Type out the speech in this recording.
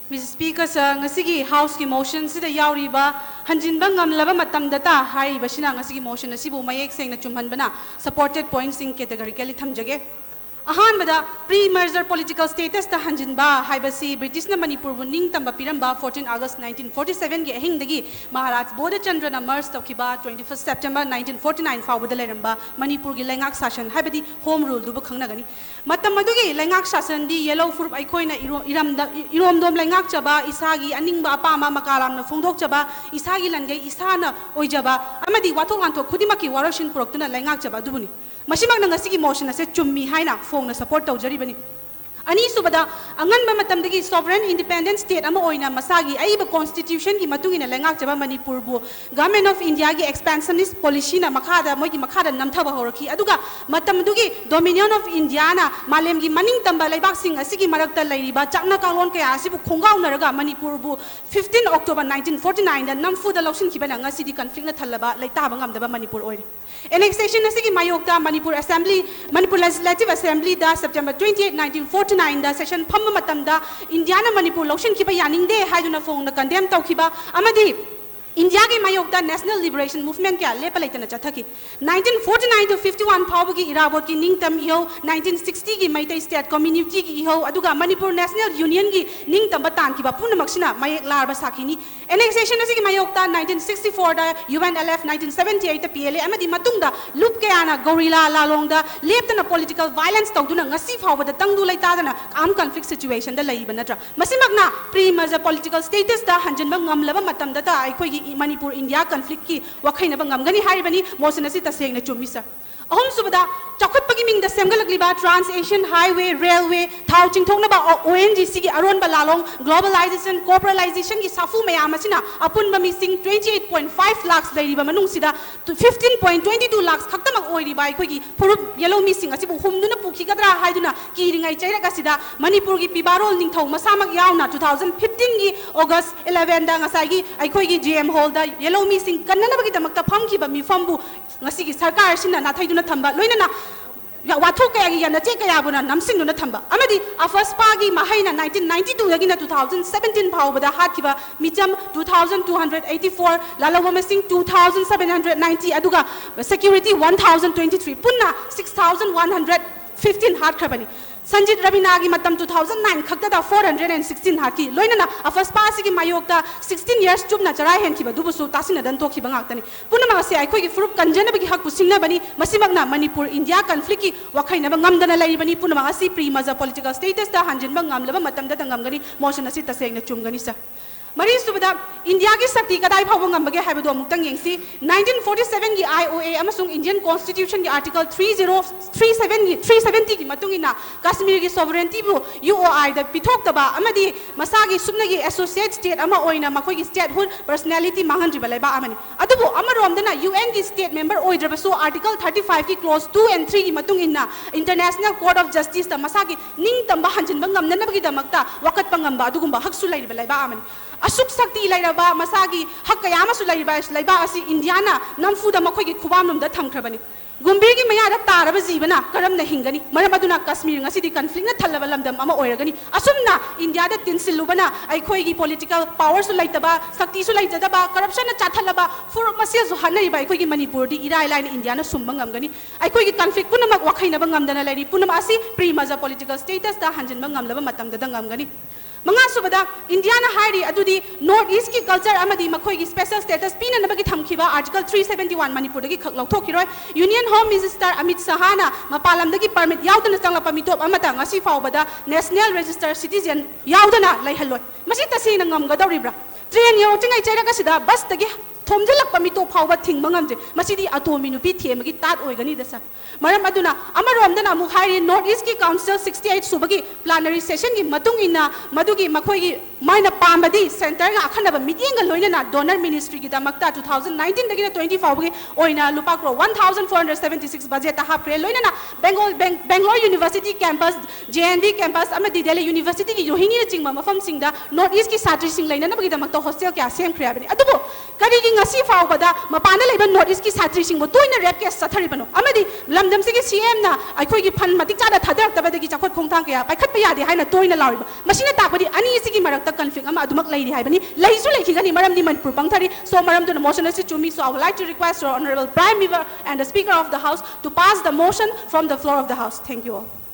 Mr. Speaker, ngasigi House ki motion sida yauriba hanjinba ngamlaba matamda ta haiba sina ngasigi motion asibu mayek sengna chumhanbana supported points in categorically thamjage. Ahanbada pre-merger political status ta hanjinba haibasi British na Manipur ning tamba piramba 14 August 1947 gi ahingdagi Maharaj Bodha Chandra na merge tawkiba 21 September 1949 fawbada leramba Manipur gi lengak session haibadi home rule duba khangnagani matam adugi lengak session di yellow furup aikoina iromdom lengak chaba isagi aningba apama makaram na phongdok chaba isagi langai isana oijaba amadi wathok anthok khudimaki warashin purokna lengak chaba dubuni Masimak na ngasigi motion na se chummi haina phone na support tawjari bani ani subada angan ba matamdagi sovereign independent state ama oina masagi aiba constitution gi matungina lengak chaba Manipur bu government of India gi expansionist policy na makhada mogi makhada namthaba horaki aduga matamdugi dominion of India na malem gi maning tamba laibak sing asigi marakta lairiba chakna kalon kaya asibu khongau naraga Manipur bu 15 October 1949 da namfu da lokshin kibana ngasidi conflict na thalaba laitaba ngamdaba Manipur oiri annexation asigi mayokta Manipur Legislative Assembly da September 28 1949 da session phamma matamda Indiana Manipur lokshin kiba yaningde haiduna phone na condemn tawkiba amadi India ki mayokta National Liberation Movement kya lepa laitana chathaki 1949 to 51 phawgi irabot ki ningtam iho 1960 ki Maitai State Community ki iho aduga Manipur National Union ki ningtam batan ki ba puna maksina mayek larba sakini annexation asigi mayokta 1964 da UNLF 1978 ta PLA amadi matungda loop kayana gorilla lalongda leptana political violence tawduna ngasi phawbada tangdu laitadana am conflict situation da laiba natra masimakna pre-merger political status da hanjanba ngamlaba matamda ta aikoi Manipur India conflict ki wakhaina bangam gani haribani motion asi taseng na chummi sir ahum subada chakutpagi mingda semgalakliba trans asian highway railway thau chingthokna ba ONGC ki aron ba lalong globalization corporatization ki safu mayam asina apun ba missing 28.5 lakhs leiriba manung sida 15.22 lakhs khaktamak oiriba aikoi ki purup yellow missing asibu humduna pukhigadra haiduna ki ringai chairaka sida Manipur ki pibarol ningthau masamak yauna 2015 ki August 11 da ngasai gi aikoi gi GM hall da yellow missing kannana bagi damakta phamki ba mi fambu ngasi gi sarkar sina na thaiduna thamba loina na wathok kaya gi yana che kaya buna namsing duna thamba amadi afaspa gi mahaina 1992 yagi na 2017 phawbada hatkiba micham 2284 lalawama sing 2790 aduga security 1023 punna 6115 hat khabani Sanjit Rabinagi matam 2009 khakta da 416 haki loinana afaspa asigi mayokta 16 years chupna charai hen kiba dubusu tasina dan to kiba ngaktani punama se ai khoi gi furup kanjana bagi hak pusingna bani masimakna Manipur India conflict ki wakhaina ba ngamdana lai bani punama asi pre-merger political status da hanjin ba ngamlaba matam da ngamgani motion asi tasengna chumgani sa Mari subada India ki sakti kadai phawang ambage haibado amutang yengsi 1947 ki IOA amasung Indian Constitution ki article 370 ki matungina Kashmir ki sovereignty bu UOI da pithok taba amadi masagi subna ki associate state ama oina makoi ki statehood personality manghandri balaiba amani adubu amarom dana UN ki state member oidra so article 35 ki clause 2 and 3 ki matungina International Court of Justice ta masagi ning tamba hanjin bangam nanabagi damakta wakat pangamba adugumba haksu lai balaiba amani Asuk sakti lairaba masagi hakayama su laiba asi Indiana namfu da makoi ki khubam da thamkhrabani Gumbir ki maya da taraba jibana karam na hingani maramaduna Kashmir ngasi di conflict na thalaba lamdam ama oiragani asumna India da tinsilubana ai khoi gi political power su laitaba sakti su laitaba corruption na chathalaba fur masia zu hanai bai khoi gi Manipur di irai line India na sumbang ngamgani ai khoi gi conflict punamak wakhaina bangam dana lairi punam asi pre-merger political status da hanjin bangam laba matam da ngamgani Manga subada Indiana Hari adudi North East ki culture amadi makhoi gi special status pina nabagi thamkhiba article 371 Manipur dagi lauthokhiroi Union Home Minister Amit Sahana mapalam dagi permit yaudana changlapa mitop amata ngasi fawbada National Register Citizen yaudana laihalloi masi tasina ngamgadoribra train yo tingai chairaga sida bus dagi thomjalakpa mitop phawba thingmangamje masidi atomi nupi themagi tat oigani dasa maram aduna amarom dana mu hari North East ki council 68 subagi plenary session gi matung ina madugi makhoi gi maina pambadi center ga akhanaba meeting ga loina na donor ministry gi damakta 2019 dagi na 25 gi oina lupa kro 1476 budget ha pre loina na Bangalore University campus JNV campus amadi Delhi University gi yohini chingma mafam singda North East ki satri sing laina na bagi damakta hostel kya sem khriabani adubo kari gi ngasi faubada mapana leba north east ki satri sing bo toina rep case sathari bano amadi lamdam sigi CM na akhoi gi phan matik chada thadak tabada gi chakot khongthang kya paikhat pa yadi haina toina lawi masina takbadi ani sigi marakta conflict ama adumak lairi haibani laisu lekhigani maram ni manpur pangthari so maram duna motion asi chumi so I would like to request our honorable prime minister and the speaker of the house to pass the motion from the floor of the house. Thank you all.